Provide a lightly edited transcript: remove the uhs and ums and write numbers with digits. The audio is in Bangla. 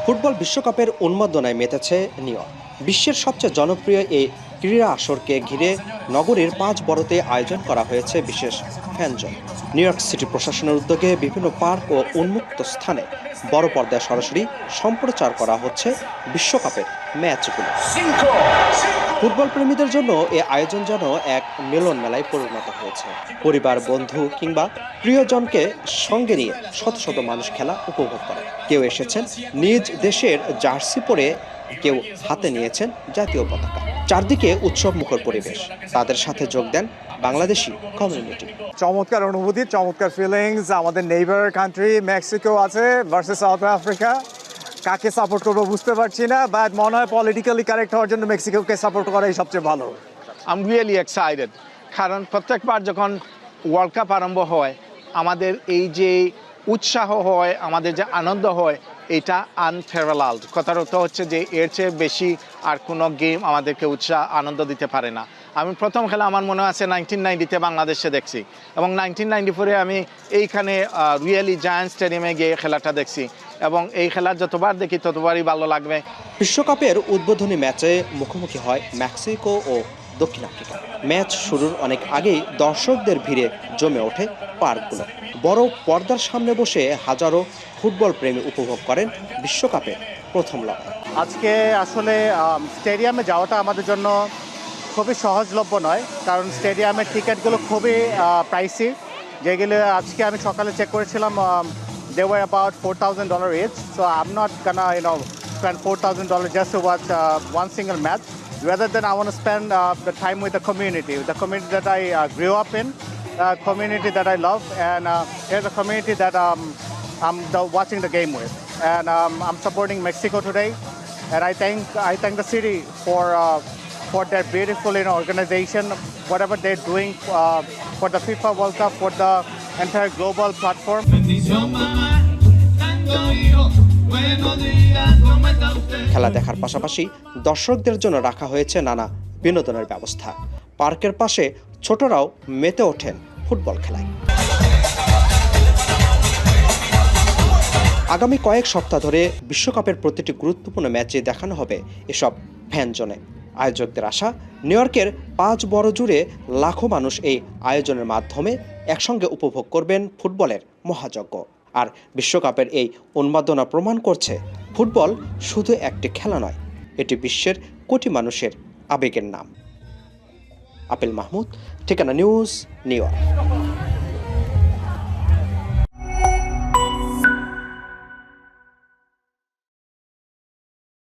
ফুটবল বিশ্বকাপের উন্মাদনায় মেতেছে নিউ ইয়র্ক। বিশ্বের সবচেয়ে জনপ্রিয় এই ক্রীড়া আসরকে ঘিরে নগরীর 5 বড়তে আয়োজন করা হয়েছে বিশেষ ফ্যানজোন। নিউ ইয়র্ক সিটি প্রশাসনের উদ্যোগে বিভিন্ন পার্ক ও উন্মুক্ত স্থানে বড় পর্দায় সরাসরি সম্প্রচার করা হচ্ছে বিশ্বকাপের ম্যাচগুলো। ফুটবল প্রেমীদের জন্য এই আয়োজন যেন এক মিলন মেলায় পরিণত হয়েছে। পরিবার, বন্ধু কিংবা প্রিয়জনকে সঙ্গে নিয়ে শত শত মানুষ খেলা উপভোগ করে। কেউ এসেছেন নিজ দেশের জার্সি পরে, কেউ হাতে নিয়েছেন জাতীয় পতাকা। চারদিকে উৎসব মুখর পরিবেশ। তাদের সাথে যোগ দেন বাংলাদেশি কমিউনিটি। চমৎকার অনুভূতি, চমৎকার ফিলিংস। আমাদের নেইবার কান্ট্রি মেক্সিকো আছে ভার্সেস সাউথ আফ্রিকা। কাকে সাপোর্ট করবো বুঝতে পারছি না, বাট মনে হয় পলিটিক্যালি কারেক্ট হওয়ার জন্য মেক্সিকোকে সাপোর্ট করাই সবচেয়ে ভালো। আই এম রিয়েলি এক্সাইটেড, কারণ প্রত্যেকবার যখন ওয়ার্ল্ড কাপ আরম্ভ হয় আমাদের এই যে উৎসাহ হয়, আমাদের যে আনন্দ হয়, এটা আনপ্যারালালড। কথার অর্থ হচ্ছে যে এর চেয়ে বেশি আর কোনো গেম আমাদেরকে আনন্দ দিতে পারে না। আমি প্রথম খেলা আমার মনে আছে 1990-তে বাংলাদেশে দেখছি, এবং 1994-এ আমি এইখানে রিয়েলি জায়ান্ট স্টেডিয়ামে গিয়ে খেলাটা দেখছি, এবং এই খেলা যতবার দেখি ততবারই ভালো লাগবে। বিশ্বকাপের উদ্বোধনী ম্যাচে মুখোমুখি হয় মেক্সিকো ও দক্ষিণ আফ্রিকা। ম্যাচ শুরুর অনেক আগেই দর্শকদের ভিড়ে জমে ওঠে পার্কগুলো। বড় পর্দার সামনে বসে হাজারো ফুটবল প্রেমী উপভোগ করেন বিশ্বকাপের প্রথম লড়াই। আজকে আসলে স্টেডিয়ামে যাওয়াটা আমাদের জন্য খুবই সহজলভ্য নয়, কারণ স্টেডিয়ামের টিকিটগুলো খুবই প্রাইসি, যেগুলো আজকে আমি সকালে চেক করেছিলাম, they were about $4,000 each. So I'm not gonna spend $4,000 just to watch one single match. Rather than I want to spend the time with the community that I grew up in, community that I love, and here's a community that I'm watching the game with. And I'm supporting Mexico today, and I thank the city for their beautiful organization, whatever they're doing for the FIFA World Cup, for the entire global platform. খেলা দেখার পাশাপাশি দর্শকদের জন্য রাখা হয়েছে নানা বিনোদনের ব্যবস্থা। পার্কের পাশে ছোটরাও মেতে ওঠেন ফুটবল খেলায়। আগামী কয়েক সপ্তাহ ধরে বিশ্বকাপের প্রতিটি গুরুত্বপূর্ণ ম্যাচে দেখানো হবে এসব ফ্যানজোনে। আয়োজকদের আশা, নিউ ইয়র্কের 5 বড় জুড়ে লাখো মানুষ এই আয়োজনের মাধ্যমে একসঙ্গে উপভোগ করবেন ফুটবলের মহাযজ্ঞ। আর বিশ্বকাপের এই উন্মাদনা প্রমাণ করছে, ফুটবল শুধু একটি খেলা নয়, এটি বিশ্বের কোটি মানুষের আবেগের নাম। আপিল মাহমুদ, ঠিকানা নিউজ, নিউ ইয়র্ক।